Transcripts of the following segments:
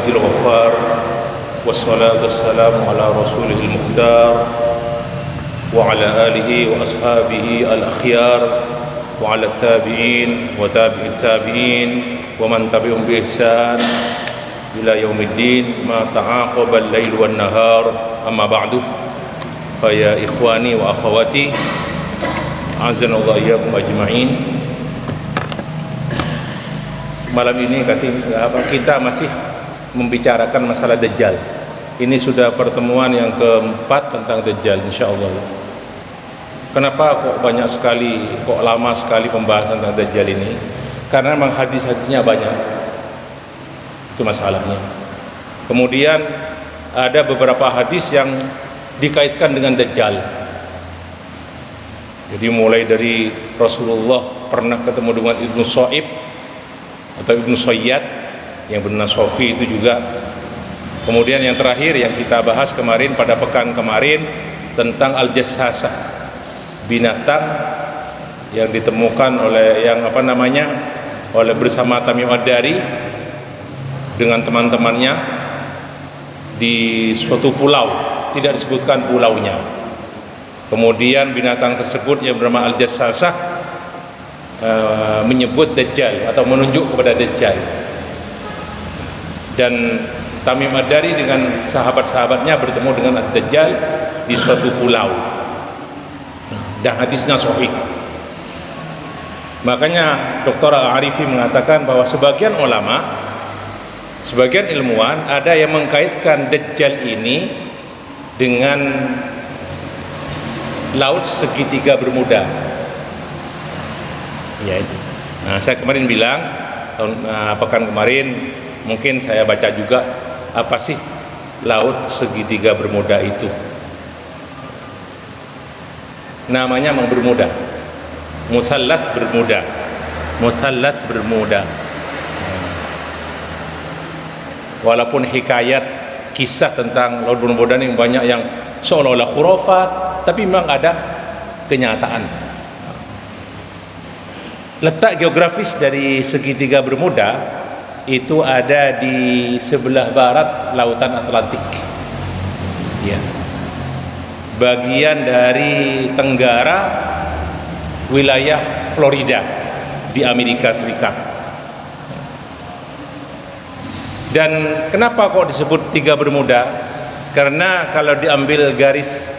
العزيز الغفار والصلاة والسلام على رسوله المختار وعلى آله وأصحابه الأخيار وعلى التابعين وتابع التابعين ومن تبعهم بإحسان إلى يوم الدين ما تعاقب الليل والنهار أما بعد فيا إخواني وأخواتي أعزنا الله إياكم أجمعين. Malam ini kita masih membicarakan masalah Dajjal. Ini sudah pertemuan yang keempat tentang Dajjal, insyaallah. Kenapa kok banyak sekali, kok lama sekali pembahasan tentang Dajjal ini? Karena memang hadis-hadisnya banyak. Itu masalahnya. Kemudian ada beberapa hadis yang dikaitkan dengan Dajjal. Jadi mulai dari Rasulullah pernah ketemu dengan Ibnu So'ib atau Ibnu Sayyad yang benar Sofi itu juga. Kemudian yang terakhir yang kita bahas kemarin pada pekan kemarin tentang Al-Jassasah, binatang yang ditemukan oleh oleh bersama Tamim Ad-Dari dengan teman-temannya di suatu pulau, tidak disebutkan pulaunya. Kemudian binatang tersebut yang bernama Al-Jassasah menyebut Dajjal atau menunjuk kepada Dajjal, dan Tamim Ad-Dari dengan sahabat-sahabatnya bertemu dengan Ad-Dajjal di suatu pulau, dan hadisnya sahih. Makanya Dr. Al-Arifi mengatakan bahwa sebagian ulama, sebagian ilmuwan ada yang mengkaitkan Dajjal ini dengan laut segitiga Bermuda. Ya itu. Nah, saya kemarin bilang pekan kemarin mungkin saya baca juga apa sih laut segitiga Bermuda itu. Namanya memang Bermuda. Musallas Bermuda. Musallas Bermuda. Walaupun hikayat kisah tentang laut Bermuda ini banyak yang seolah-olah khurafat, tapi memang ada kenyataan. Letak geografis dari segitiga Bermuda itu ada di sebelah barat lautan Atlantik, ya, bagian dari tenggara wilayah Florida di Amerika Serikat. Dan kenapa kok disebut tiga Bermuda? Karena kalau diambil garis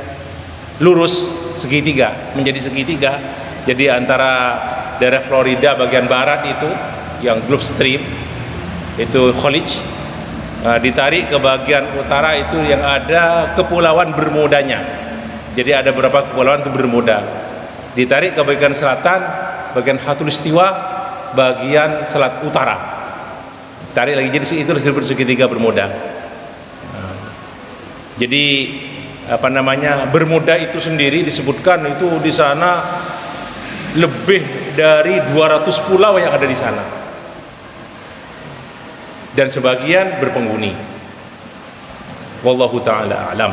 lurus segitiga menjadi segitiga, jadi antara daerah Florida bagian barat itu yang Gulf Stream itu College, ditarik ke bagian utara itu yang ada kepulauan Bermudanya. Jadi ada beberapa kepulauan itu Bermuda. Ditarik ke bagian selatan, bagian Khatulistiwa, bagian selat utara. Ditarik lagi, jadi itu disebut segitiga Bermuda. Jadi Bermuda itu sendiri disebutkan itu di sana lebih dari 200 pulau yang ada di sana, dan sebagian berpenghuni. Wallahu taala alam.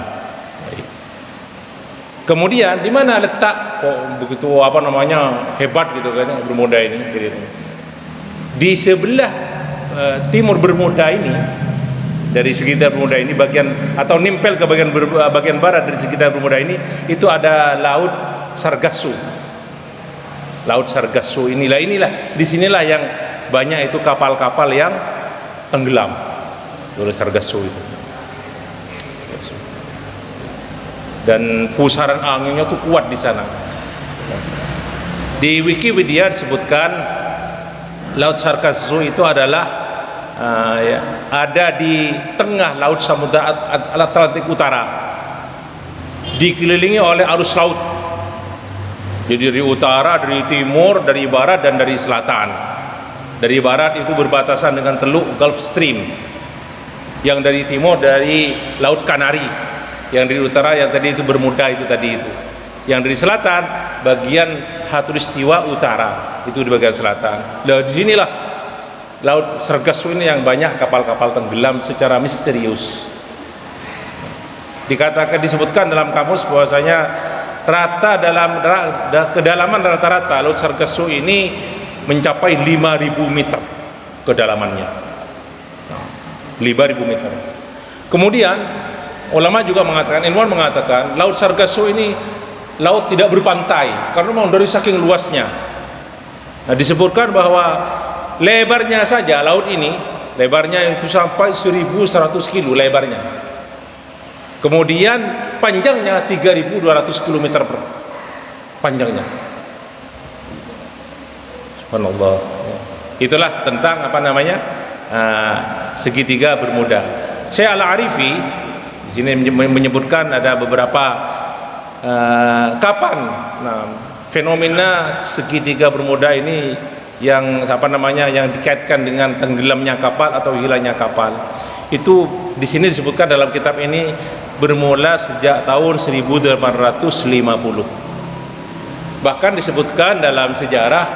Kemudian di mana letak begitu hebat gitu kan Bermuda ini? Di sebelah timur Bermuda ini, dari sekitar Bermuda ini bagian atau nempel ke bagian barat dari sekitar Bermuda ini itu ada laut Sargasso. Laut Sargasso inilah disinilah yang banyak itu kapal-kapal yang tenggelam oleh Sargasso itu, dan pusaran anginnya tuh kuat di sana. Di Wikipedia disebutkan laut Sargasso itu adalah ada di tengah laut Samudra Atlantik Utara, dikelilingi oleh arus laut. Jadi dari utara, dari timur, dari barat, dan dari selatan. Dari barat itu berbatasan dengan Teluk Gulf Stream. Yang dari timur dari Laut Kanari. Yang dari utara yang tadi itu Bermuda itu tadi itu. Yang dari selatan bagian Khatulistiwa utara, itu di bagian selatan. Nah, di sinilah Laut Sargasso ini yang banyak kapal-kapal tenggelam secara misterius. Disebutkan dalam kamus bahwasanya kedalaman rata-rata Laut Sargasso ini mencapai 5.000 meter kedalamannya. 5.000 meter. Kemudian ulama juga mengatakan, ilmuwan mengatakan, Laut Sargasso ini laut tidak berpantai karena memang dari saking luasnya. Nah, disebutkan bahwa lebarnya saja laut ini, lebarnya itu sampai 1.100 kilo lebarnya. Kemudian panjangnya 3.200 km panjangnya. Subhanallah. Itulah tentang apa namanya segitiga Bermuda. Syekh Al-Arifi di sini menyebutkan ada beberapa kapan fenomena segitiga Bermuda ini yang apa namanya yang dikaitkan dengan tenggelamnya kapal atau hilangnya kapal. Itu di sini disebutkan dalam kitab ini bermula sejak tahun 1850. Bahkan disebutkan dalam sejarah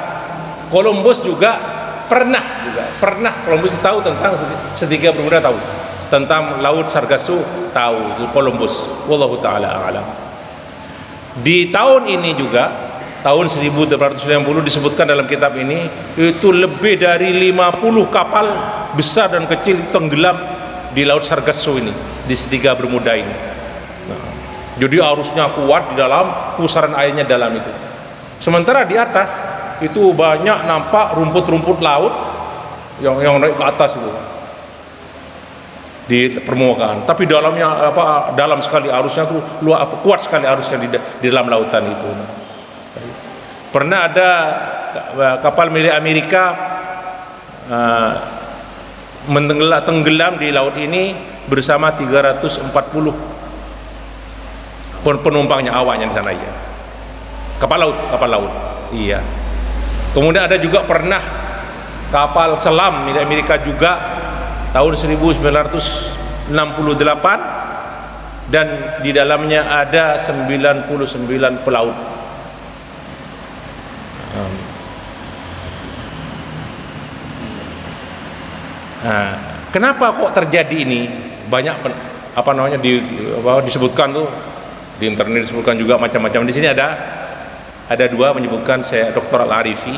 Columbus juga pernah Columbus tahu tentang segitiga Bermuda, tahu tentang Laut Sargasso, tahu Columbus. Wallahu taala a'lam. Di tahun ini juga tahun 1890 disebutkan dalam kitab ini itu lebih dari 50 kapal besar dan kecil tenggelam di Laut Sargasso ini, di segitiga Bermuda ini. Jadi arusnya kuat di dalam, pusaran airnya dalam itu. Sementara di atas itu banyak nampak rumput-rumput laut yang naik ke atas itu di permukaan. Tapi dalamnya dalam sekali arusnya tuh kuat sekali arusnya di dalam lautan itu. Pernah ada kapal milik Amerika tenggelam di laut ini bersama 340 penumpangnya, awaknya di sana ya. Kapal laut. Iya. Kemudian ada juga pernah kapal selam milik Amerika juga tahun 1968 dan di dalamnya ada 99 pelaut. Nah, kenapa kok terjadi ini? Banyak disebutkan tuh di internet, disebutkan juga macam-macam. Di sini ada dua menyebutkan, saya Dr. Al-Arifi.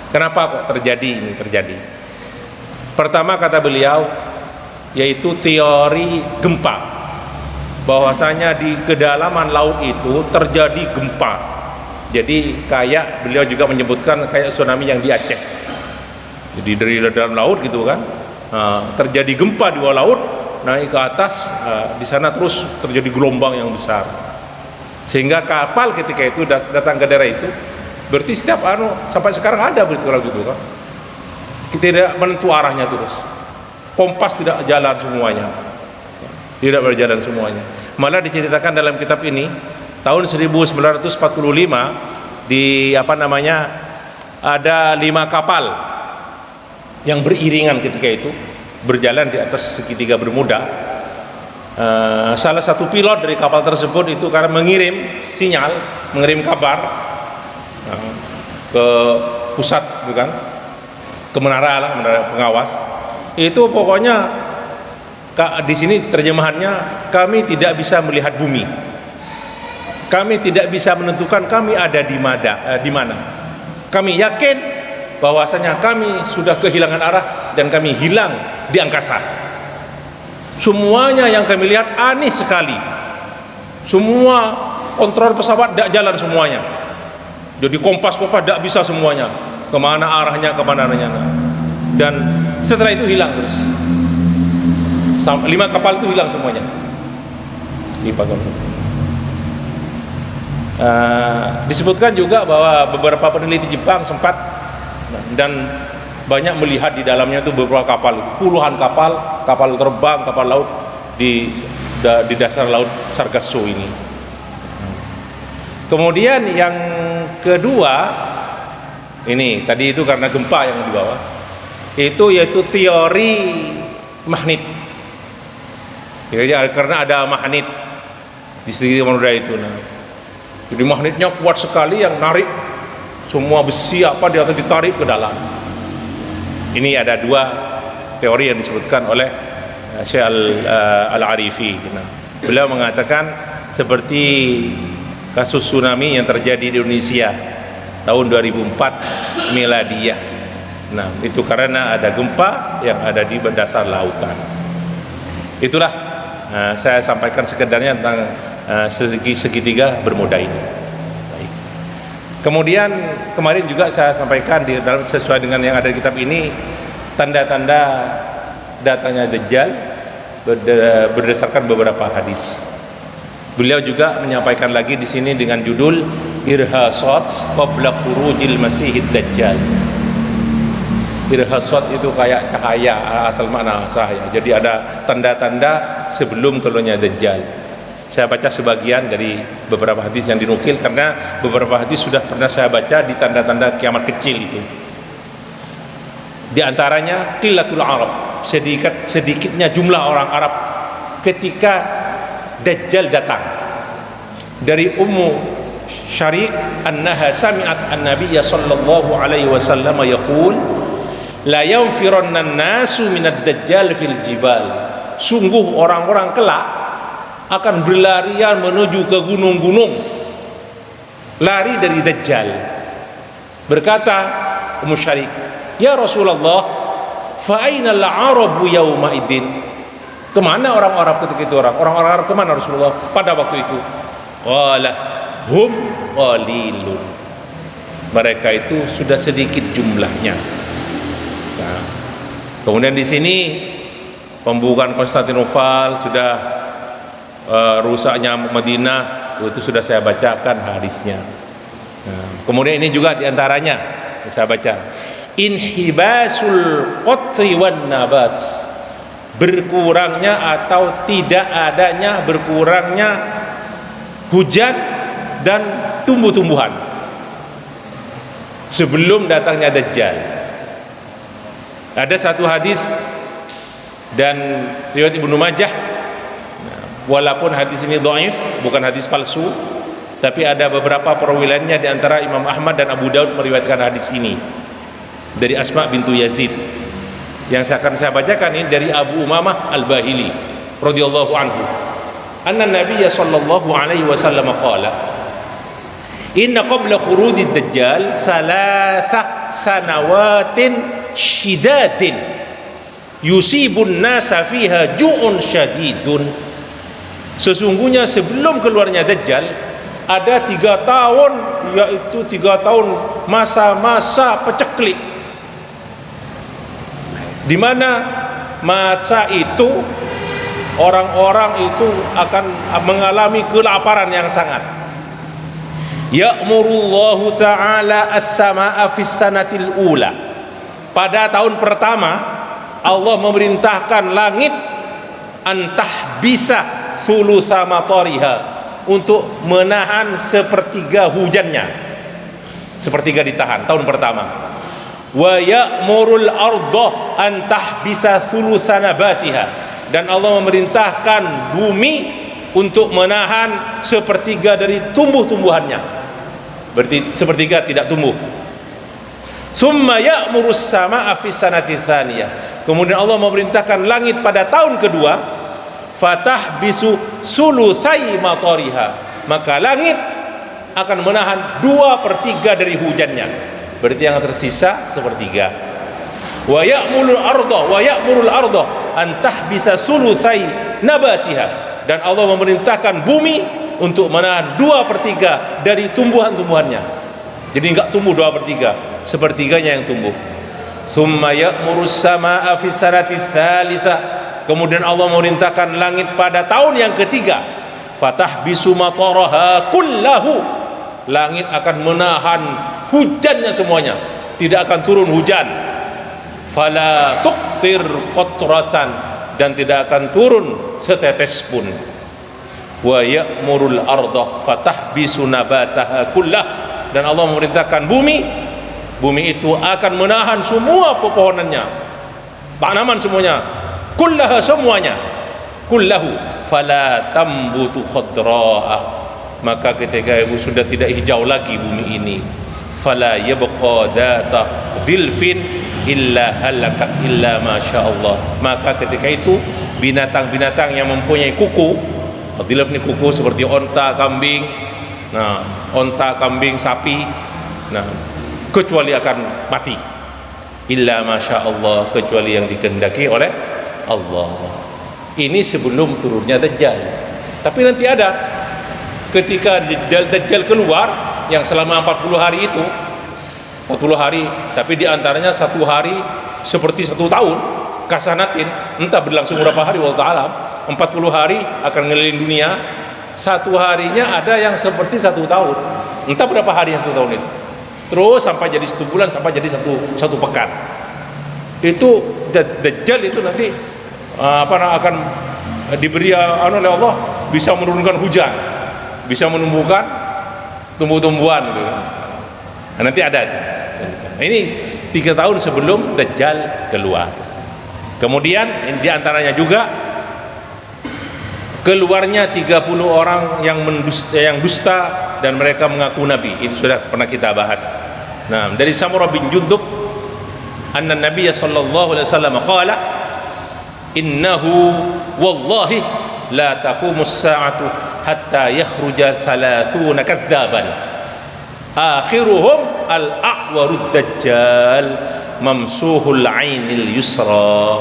Kenapa kok terjadi? Pertama kata beliau yaitu teori gempa, bahwasanya di kedalaman laut itu terjadi gempa. Jadi kayak beliau juga menyebutkan kayak tsunami yang di Aceh. Jadi dari dalam laut gitu kan, terjadi gempa di bawah laut, naik ke atas, di sana terus terjadi gelombang yang besar. Sehingga kapal ketika itu datang ke daerah itu, berarti setiap sampai sekarang ada begitu kan. Kita tidak menentu arahnya terus. Kompas tidak jalan semuanya. Tidak berjalan semuanya. Malah diceritakan dalam kitab ini tahun 1945 di ada 5 kapal yang beriringan ketika itu berjalan di atas segitiga Bermuda. Salah satu pilot dari kapal tersebut itu karena mengirim sinyal, mengirim kabar ke pusat, bukan ke menara pengawas. Itu pokoknya di sini terjemahannya, kami tidak bisa melihat bumi, kami tidak bisa menentukan kami ada di mana. Kami yakin bahwasanya kami sudah kehilangan arah dan kami hilang di angkasa. Semuanya yang kami lihat aneh sekali. Semua kontrol pesawat tidak jalan semuanya. Jadi kompas tidak bisa semuanya. Kemana arahnya. Dan setelah itu hilang terus. 5 kapal itu hilang semuanya. Disebutkan juga bahwa beberapa peneliti Jepang sempat dan banyak melihat di dalamnya itu beberapa kapal, puluhan kapal terbang, kapal laut di dasar Laut Sargasso ini. Kemudian yang kedua, ini tadi itu karena gempa yang di bawah, itu yaitu teori magnet. Karena ada magnet di segitiga Bermuda itu. Jadi magnetnya kuat sekali yang narik semua besi di atas ditarik ke dalam. Ini ada 2 teori yang disebutkan oleh Syekh Al-Arifi. Beliau mengatakan seperti kasus tsunami yang terjadi di Indonesia tahun 2004 miladiyah. Nah, itu karena ada gempa yang ada di dasar lautan. Itulah saya sampaikan sekedarnya tentang segitiga bermuda ini. Baik. Kemudian kemarin juga saya sampaikan di dalam sesuai dengan yang ada di kitab ini, tanda-tanda datangnya Dajjal berdasarkan beberapa hadis. Beliau juga menyampaikan lagi di sini dengan judul Irhasat qabla khurujil Masihid Dajjal. Irhasat itu kayak cahaya, asal makna cahaya. Jadi ada tanda-tanda sebelum keluarnya Dajjal. Saya baca sebagian dari beberapa hadis yang dinukil, karena beberapa hadis sudah pernah saya baca di tanda-tanda kiamat kecil itu. Di antaranya qillatul Arab, sedikitnya jumlah orang Arab ketika Dajjal datang. Dari Ummu Syariq annaha sami'at an-nabiyya sallallahu alaihi wasallam yaqul la yanfiranna an-nasu minad dajjal fil jibal. Sungguh orang-orang kelak akan berlarian menuju ke gunung-gunung, lari dari Dajjal. Berkata Ummu Syariq, ya Rasulullah, fa aina al-arabu yawma idin? Kemana orang-orang ketika itu? Orang-orang Arab kemana Rasulullah pada waktu itu? Qala hum qalilun. Mereka itu sudah sedikit jumlahnya. Nah, kemudian di sini pembukaan Konstantinopel, sudah rusaknya Madinah, itu sudah saya bacakan hadisnya. Nah, kemudian ini juga diantaranya saya baca, inhibasul qatri wan nabat, berkurangnya atau tidak adanya, berkurangnya hujan dan tumbuh-tumbuhan sebelum datangnya Dajjal. Ada satu hadis dan riwayat Ibnu Majah, walaupun hadis ini dhaif, bukan hadis palsu, tapi ada beberapa perwilayannya, di antara Imam Ahmad dan Abu Daud meriwayatkan hadis ini dari Asma bintu Yazid. Yang akan saya bacakan ini dari Abu Umamah Al-Bahili radhiyallahu anhu. Anna Nabiyya sallallahu alaihi wasallam qala, inna qabla khurujid dajjal salasa sanawatin shidadin yusibun nasa fiha ju'un syadidun. Sesungguhnya sebelum keluarnya Dajjal ada 3 tahun, yaitu 3 tahun masa-masa peceklik, di mana masa itu orang-orang itu akan mengalami kelaparan yang sangat. Ya'murullahu ta'ala as-samaa'a fis sanatil ula. Pada tahun pertama Allah memerintahkan langit antah bisa thulutha matariha, untuk menahan sepertiga hujannya. Sepertiga ditahan tahun pertama. Wa ya'murul arda antah bisa thulutha nabatiha, dan Allah memerintahkan bumi untuk menahan sepertiga dari tumbuh-tumbuhannya. Berarti sepertiga tidak tumbuh. Summa ya'murus samaa'a fis sanati tsaniyah. Kemudian Allah memerintahkan langit pada tahun kedua, fatah bisu sulusai matariha, maka langit akan menahan 2/3 dari hujannya. Berarti yang tersisa sepertiga. Wa ya'murul arda antah bisa sulusai nabatiha, dan Allah memerintahkan bumi untuk menahan 2/3 dari tumbuhan-tumbuhannya. Jadi enggak tumbuh 2/3, sepertiganya yang tumbuh. Summa ya'murus samaa'a fis sanati tsalitsah. Kemudian Allah memerintahkan langit pada tahun yang ketiga, fatah bisu mataraha kullahu, langit akan menahan hujannya semuanya, tidak akan turun hujan. Fala tuqtir qatratan, dan tidak akan turun setetes pun. Wa ya'murul arda fatah bisu nabataha kullah, dan Allah memerintahkan bumi itu akan menahan semua pepohonannya, tanaman semuanya, kullaha semuanya, kullahu fala tambutu khadra'a, maka ketika itu sudah tidak hijau lagi bumi ini. Fala yabqa data dhilfin illa halaka illa masyaallah, maka ketika itu binatang-binatang yang mempunyai kuku, dhilf ini kuku seperti onta, kambing, onta, kambing, sapi, kecuali akan mati. illa masya Allah, kecuali yang dikehendaki oleh Allah. Ini sebelum turunnya Dajjal. Tapi nanti ada ketika Dajjal keluar, yang selama 40 hari itu 40 hari, tapi diantaranya satu hari seperti 1 tahun kasanatin, entah berlangsung berapa hari, wallahu ta'ala. 40 hari akan ngeliling dunia, satu harinya ada yang seperti 1 tahun, entah berapa hari yang 1 tahun itu, terus sampai jadi 1 bulan, sampai jadi satu pekan. Itu Dajjal itu nanti akan diberi oleh Allah, bisa menurunkan hujan, bisa menumbuhkan tumbuh-tumbuhan gitu. Nah, nanti ada. Nah, ini 3 tahun sebelum Dajjal keluar. Kemudian diantaranya juga keluarnya 30 orang yang dusta dan mereka mengaku nabi. Itu sudah pernah kita bahas. Nah, dari Samurah bin Jundub, anna Nabiy sallallahu alaihi wasallam qala, innahu wallahi la taqumus sa'atu hatta yakhruja 30 kadzaban akhiruhum al-a'warud dajjal mamsuhul ainil yusra.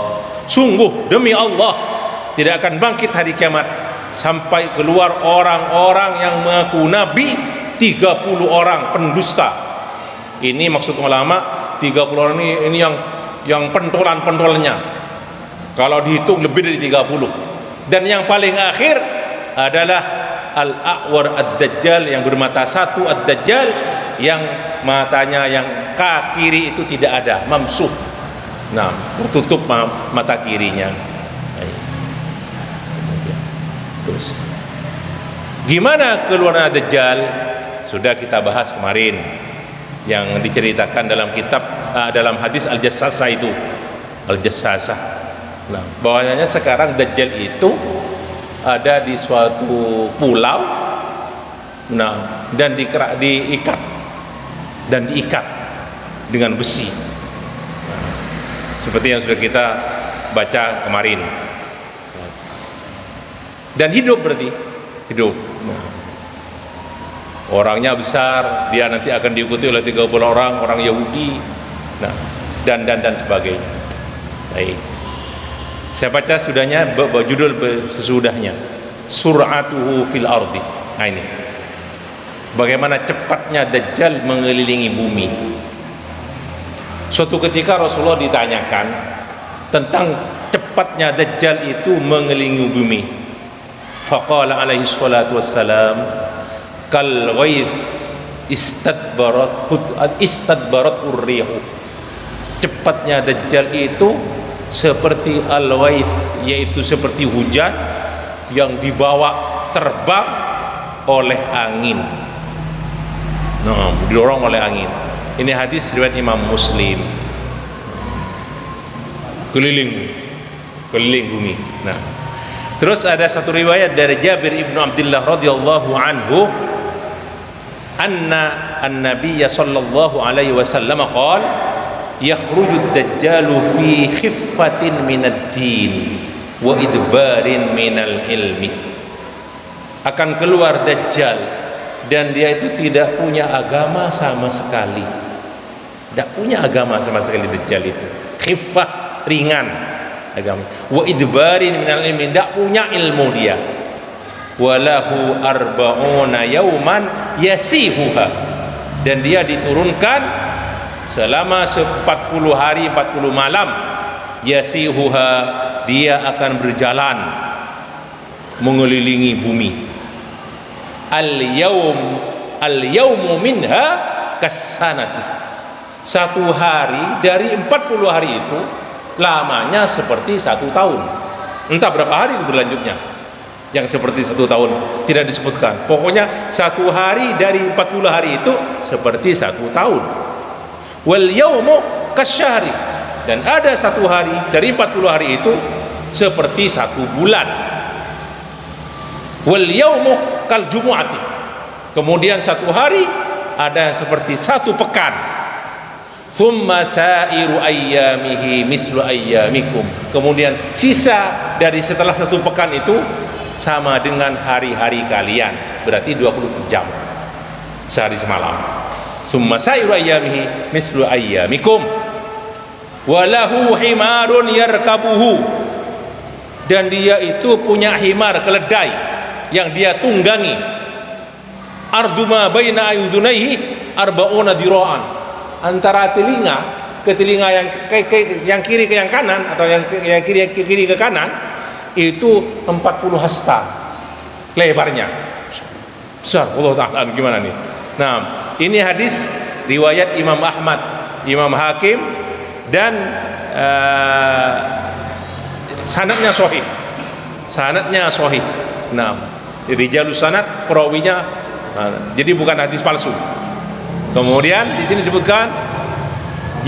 Sungguh demi Allah, tidak akan bangkit hari kiamat sampai keluar orang-orang yang mengaku nabi 30 orang pendusta. Ini maksud ulama, 30 orang ini yang pentolan-pentolannya. Kalau dihitung lebih dari 30. Dan yang paling akhir adalah al-a'war ad-dajjal, yang bermata satu ad-dajjal, yang matanya yang kiri itu tidak ada, mamsuh. Nah, tertutup mata kirinya. Terus gimana keluarnya Dajjal? Sudah kita bahas kemarin, yang diceritakan dalam kitab dalam hadis Al-Jassasah itu, Al-Jassasah. Nah, bahwasanya sekarang Dajjal itu ada di suatu pulau, nah, dan diikat dengan besi, seperti yang sudah kita baca kemarin. Dan hidup, berarti hidup. Orangnya besar, dia nanti akan diikuti oleh 30 orang Yahudi, nah, dan sebagainya. Baik, saya baca sudahnya, judul sesudahnya, sur'atuhu fil ardi. Nah, ini bagaimana cepatnya Dajjal mengelilingi bumi. Suatu ketika Rasulullah ditanyakan tentang cepatnya Dajjal itu mengelilingi bumi. Faqala alaihi salatu wassalam, kal ghaith istadbarat urrihu. Cepatnya Dajjal itu seperti al-ghaith, yaitu seperti hujan yang dibawa terbang oleh angin. Nah, didorong oleh angin. Ini hadis riwayat Imam Muslim. Keliling bumi. Nah, terus ada satu riwayat dari Jabir ibnu Abdullah radhiyallahu anhu, anna an-nabiy sallallahu alaihi wasallam qala, yakhruju ad-dajjalu fi khiffatin minad din wa idbarin minal ilmi. Akan keluar Dajjal dan dia itu tidak punya agama sama sekali. Tidak punya agama sama sekali Dajjal itu. Khiffah, ringan agama. Wa idbarin minal ilmi, tidak punya ilmu dia. Walahu arba'una yauman yasihuha, dan dia diturunkan selama 40 hari 40 malam. Yasihuha, dia akan berjalan mengelilingi bumi. Al-yawmu minha kasanati. Satu hari dari 40 hari itu lamanya seperti 1 tahun. Entah berapa hari itu berlanjutnya, yang seperti 1 tahun tidak disebutkan. Pokoknya 1 hari dari 40 hari itu seperti 1 tahun. Wal yawmu kasyahri, dan ada 1 hari dari 40 hari itu seperti 1 bulan. Wal yawmu kal jumu'ati, kemudian 1 hari ada yang seperti 1 pekan. Thumma sa'iru ayyamihi mislu ayyamikum, kemudian sisa dari setelah 1 pekan itu sama dengan hari-hari kalian, berarti 24 jam sehari semalam. Thumma sa'iru ayyamihi mislu ayyamikum. walahu himarun yarkabuhu, dan dia itu punya himar, keledai yang dia tunggangi. Arduma baina ayudunaihi arba'una dira'an, antara telinga ke telinga yang kiri ke yang kanan, atau yang kiri ke kanan, itu 40 hasta lebarnya. Besar, Allah Ta'ala, gimana nih? Nah, ini hadis riwayat Imam Ahmad, Imam Hakim, dan sanadnya sahih. Sanadnya sahih. Nah, rijalus sanad, perawinya, jadi bukan hadis palsu. Kemudian di sini disebutkan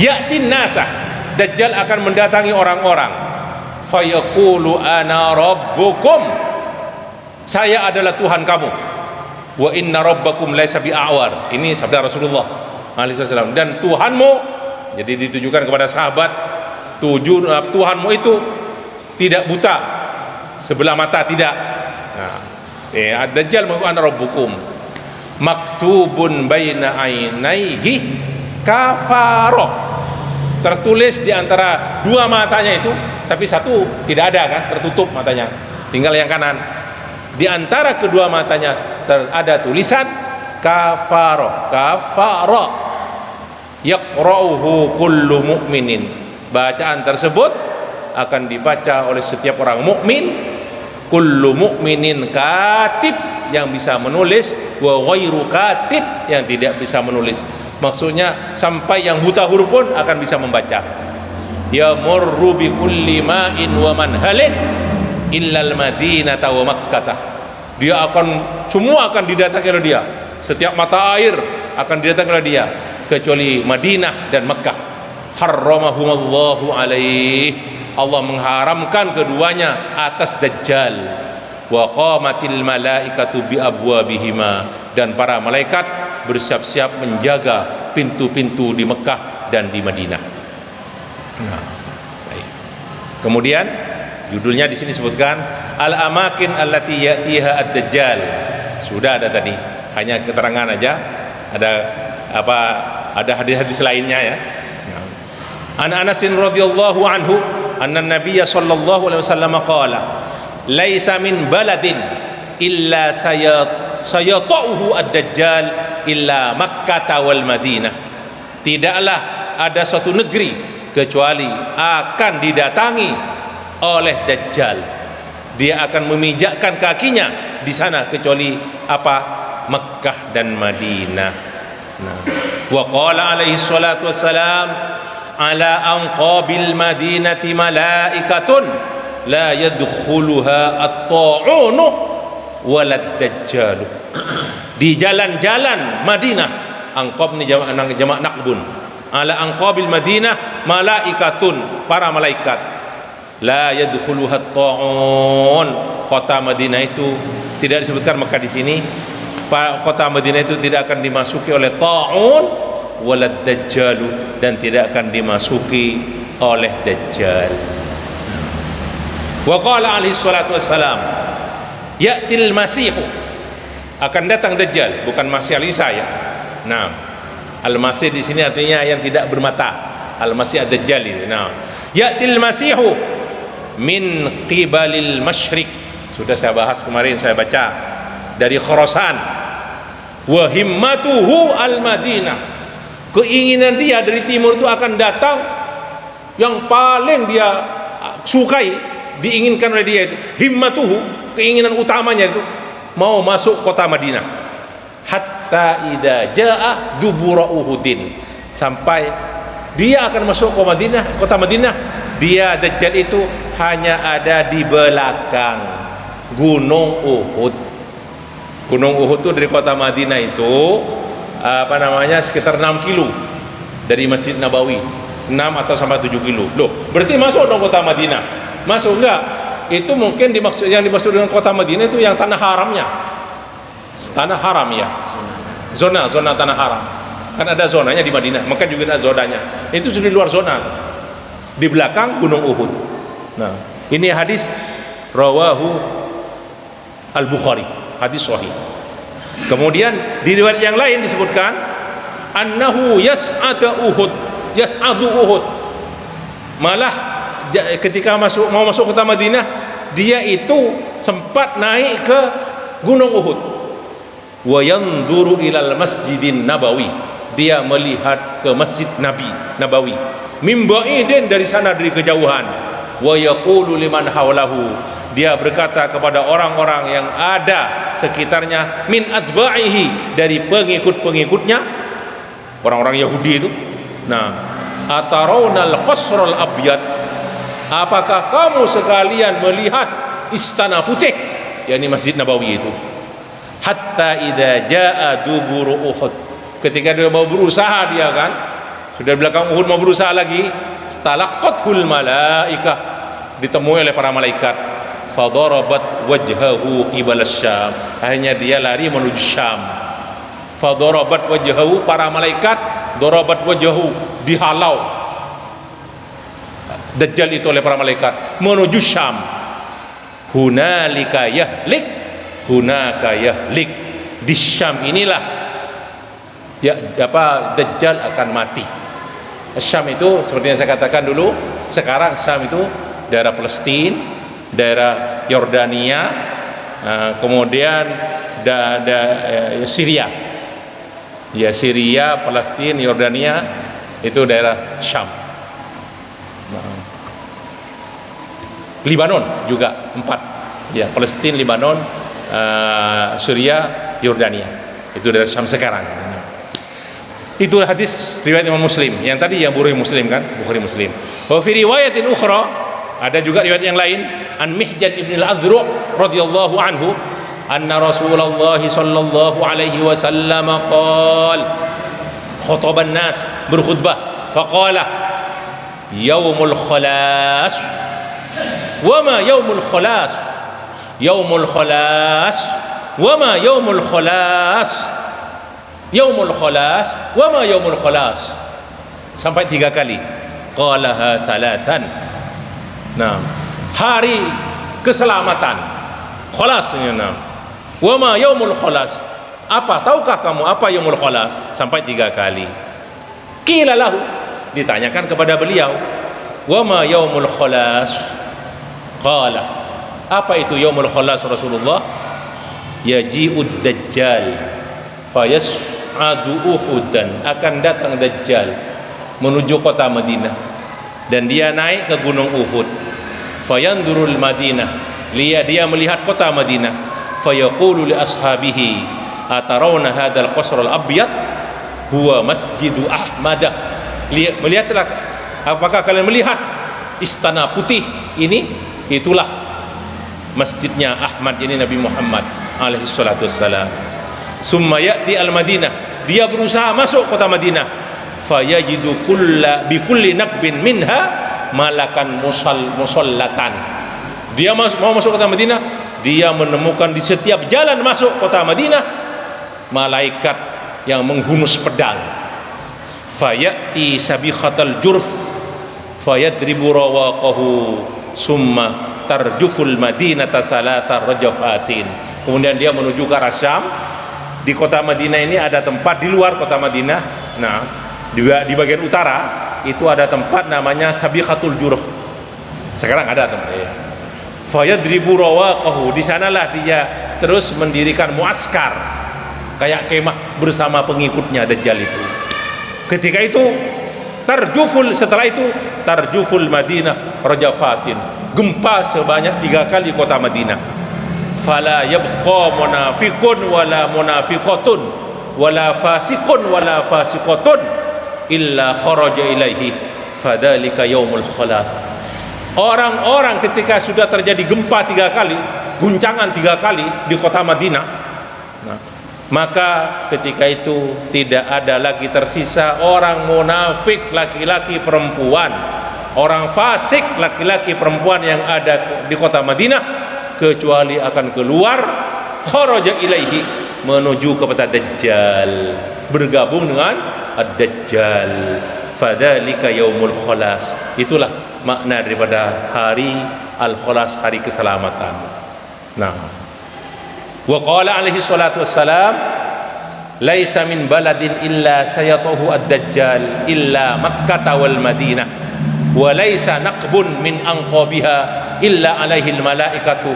ya'tin nasa, Dajjal akan mendatangi orang-orang, fayaqulu ana rabbukum, saya adalah Tuhan kamu, wa inna rabbakum laisa bi'awar, ini sabda Rasulullah alaihi wasallam, dan Tuhanmu, jadi ditujukan kepada sahabat, Tuhanmu itu tidak buta sebelah mata, tidak. Nah, Ad-Dajjal mengaku ana rabbukum, maktubun baina ainaihi kafaro, tertulis di antara dua matanya itu, tapi satu tidak ada kan, tertutup matanya, tinggal yang kanan. Di antara kedua matanya ada tulisan kafaro, kafaro, yaqra'uhu kullu mu'minin, bacaan tersebut akan dibaca oleh setiap orang mukmin, kullu mu'minin katib, yang bisa menulis, wa ghairu katib, yang tidak bisa menulis. Maksudnya sampai yang buta huruf pun akan bisa membaca. Yamurru bi kulli ma'in wa manhalin illal madinata wa makkah, dia akan, semua akan didatangi oleh dia, setiap mata air akan didatangi oleh dia, kecuali Madinah dan Mekah. Harramahumallahu alaih, Allah mengharamkan keduanya atas Dajjal. Wa qamatil malaikatu bi abwabihima, dan para malaikat bersiap-siap menjaga pintu-pintu di Mekah dan di Madinah. Nah, baik. Kemudian judulnya di sini sebutkan al-amakin allati ya'tiha ad-dajjal. Sudah ada tadi, hanya keterangan aja. Ada hadis-hadis lainnya ya. An Anas radhiyallahu anhu anna Nabiy sallallahu alaihi wasallam qala laisa min baladin illa sayata'uhu ad-dajjal illa Makkah wal Madinah. Tidaklah ada suatu negeri kecuali akan didatangi oleh Dajjal, dia akan memijakkan kakinya di sana, kecuali apa? Mekkah dan Madinah. Nah, wa qala alaihi salatu wassalam ala anqabil madinati malaikatun la yadkhuluha at-ta'unu walad dajjal. Di jalan-jalan Madinah, anqab ni jamak naqbun, ala anqabil Madinah malaikatun, para malaikat, la yadkhuluha at-ta'un, kota Madinah itu tidak disebutkan Mekah di sini, kota Madinah itu tidak akan dimasuki oleh ta'un walad dajjal, dan tidak akan dimasuki oleh Dajjal. Wa qala alaihi salatu wassalam ya'til masihu, akan datang Dajjal, bukan Masih Isa ya. Nah, al-Masih di sini artinya yang tidak bermata, al-Masih ad-Dajjal ini. Nah, ya'til masihu min qibalil masyriq, sudah saya bahas kemarin, saya baca dari Khurasan. Wa himmatuhu al-Madinah, keinginan dia dari timur itu akan datang, yang paling dia sukai, diinginkan oleh dia itu himmatuhu, keinginan utamanya itu mau masuk kota Madinah. Hatta idza jaa dubura Uhudin, sampai dia akan masuk ke Madinah, kota Madinah, dia Dajjal itu hanya ada di belakang Gunung Uhud. Gunung Uhud itu dari kota Madinah itu sekitar 6 kilo dari Masjid Nabawi, 6 atau sampai 7 kilo. Loh, berarti masuk dong kota Madinah? Masuk enggak? Itu mungkin yang dimaksud dengan kota Madinah itu yang tanah haramnya. Tanah haram ya. Zona tanah haram. Kan ada zonanya di Madinah, maka juga ada zonanya. Itu sudah di luar zona. Di belakang Gunung Uhud. Nah, ini hadis rawahu Al-Bukhari, hadis sahih. Kemudian di riwayat yang lain disebutkan annahu yas'adu Uhud. Malah ketika mau masuk kota Madinah, dia itu sempat naik ke Gunung Uhud. Wa yanzuru ilal Masjidin Nabawi, dia melihat ke Masjid Nabawi. Min ba'idin, dari sana, dari kejauhan. Wa yaqulu liman hawlahu, dia berkata kepada orang-orang yang ada sekitarnya, min atba'ihi, dari pengikut-pengikutnya, orang-orang Yahudi itu. Nah, atarawnal qasral abyad, apakah kamu sekalian melihat istana putih, yakni Masjid Nabawi itu? Hatta idza jaa duburu Uhud, ketika dia mau berusaha, dia kan sudah belakang Uhud, mau berusaha lagi, talaqathul malaikah, ditemui oleh para malaikat. Fadarabat wajhahu qibala Syam, akhirnya dia lari menuju Syam. Fadarabat wajhahu, para malaikat, darabat wajhahu, dihalau Dajjal itu oleh para malaikat menuju Syam. Hunalika yahlik, hunaka yahlik, di Syam inilah Dajjal akan mati. Syam itu seperti yang saya katakan dulu, sekarang Syam itu daerah Palestina, daerah Yordania, kemudian Syria. Ya, Syria, Palestina, Yordania, itu daerah Syam. Libanon juga 4. Ya, Palestina, Libanon, Syria, Yordania. Itu daerah Syam sekarang. Itu hadis riwayat Imam Muslim. Yang tadi yang Bukhari Muslim kan, Bukhari Muslim. Wa fi riwayatin ukhra, ada juga riwayat yang lain, an Mihjan ibn al-Adhru radhiyallahu anhu, anna Rasulullah sallallahu alaihi wasallam qala, khutaban nas, berkhutbah, faqala yaumul khalas. Wama yaumul khalas? Yaumul khalas. Wama yaumul khalas? Yaumul khalas. Wama yaumul khalas? Sampai 3 kali. Qalaha salatan. Nah, hari keselamatan. Khalas. Nah. Wama yaumul khalas? Apa, tahukah kamu apa yaumul khalas? Sampai 3 kali. Qila lahu, ditanyakan kepada beliau, wama yaumul khalas? Qala, apa itu yaumul khalas Rasulullah? Yaji'ud dajjal fayas'adu Uhudan, akan datang Dajjal menuju kota Madinah, dan dia naik ke gunung Uhud. Fayandurul Madinah, dia melihat kota Madinah. Fayaqulu li ashabihi, atarawna hadzal qasr al-abyad huwa masjidu Ahmad. Melihatlah, apakah kalian melihat istana putih ini? Itulah masjidnya Ahmad, ini Nabi Muhammad alaihi salatu wassalam. Summa ya'ti al-Madinah, dia berusaha masuk kota Madinah. Fayajidu bi kulli nakbin minha malakan musallatan. Dia mau masuk kota Madinah, dia menemukan di setiap jalan masuk kota Madinah malaikat yang menghunus pedang. Fayati sabikhatal jurf fayadribu rawaqahu summa tarjuful madinata salasa rajafatin. Kemudian dia menuju ke arah Syam. Di kota Madinah ini ada tempat, di luar kota Madinah, nah di bagian utara itu ada tempat namanya sabikhatul jurf. Sekarang ada tempatnya. Fayadribu rawaqahu, di sanalah dia terus mendirikan muaskar, kayak kemah bersama pengikutnya Dajjal itu. Ketika itu setelah itu tarjuful Madinah rajafatin, gempa sebanyak 3 kali kota Madinah. Fala yabqa munafiqun wala munafiqatun wala fasiqun wala fasiqatun illa kharaja ilaihi fadzalika yaumul khalas. Orang-orang ketika sudah terjadi gempa 3 kali, guncangan 3 kali di kota Madinah, nah, maka ketika itu tidak ada lagi tersisa orang munafik laki-laki perempuan, orang fasik laki-laki perempuan yang ada di kota Madinah, kecuali akan keluar kharaja ilaihi, menuju kepada Dajjal, bergabung dengan ad-Dajjal. Fadzalika yaumul khalas, itulah makna daripada hari al-khalas, hari keselamatan. Nah, wa qala alaihi salatu wassalam, laisa min baladin illa sayatuhu ad-Dajjal illa Makkah wal Madinah. wa laisa naqbun min anqabiha illa alaihi almalaikatu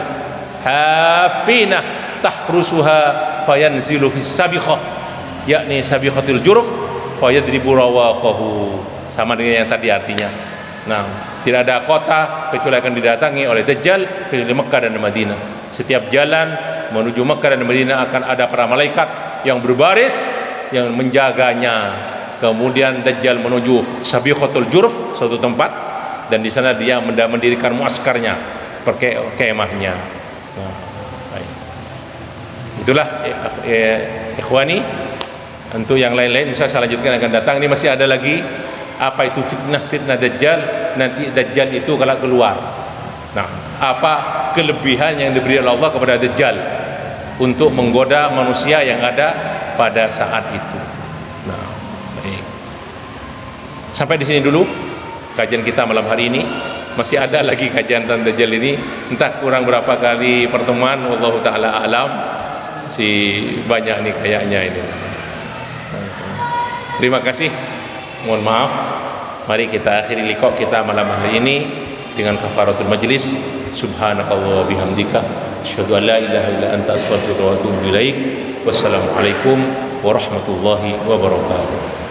hafina tahrusuha fayanzilu fis sabiqah, yakni sabiqatul juruf fayadribu rawaqahu, sama dengan yang tadi artinya. Nah, tidak ada kota kecuali akan didatangi oleh Dajjal kecuali Mekah dan Madinah. Setiap jalan menuju Mekah dan Madinah akan ada para malaikat yang berbaris yang menjaganya. Kemudian Dajjal menuju Sabiqatul Juruf, suatu tempat, dan di sana dia mendirikan muaskarnya, kemahnya. Nah, baik. Itulah ikhwani. Untuk yang lain-lain bisa saya lanjutkan akan datang. Ini masih ada lagi apa itu fitnah Dajjal. Nanti Dajjal itu kalau keluar, nah apa kelebihan yang diberi oleh Allah kepada Dajjal untuk menggoda manusia yang ada pada saat itu. Nah, baik. Sampai di sini dulu kajian kita malam hari ini. Masih ada lagi kajian tentang Dajjal ini, entah kurang berapa kali pertemuan, wallahu taala alam. Si banyak nih kayaknya ini. Terima kasih. Mohon maaf. Mari kita akhiri liqa kita malam hari ini dengan kafaratul majlis. Subhanakallah wa bihamdika asyhadu an la ilaha illa anta astaghfiruka wa atubu ilaik. Wassalamualaikum warahmatullahi wabarakatuh.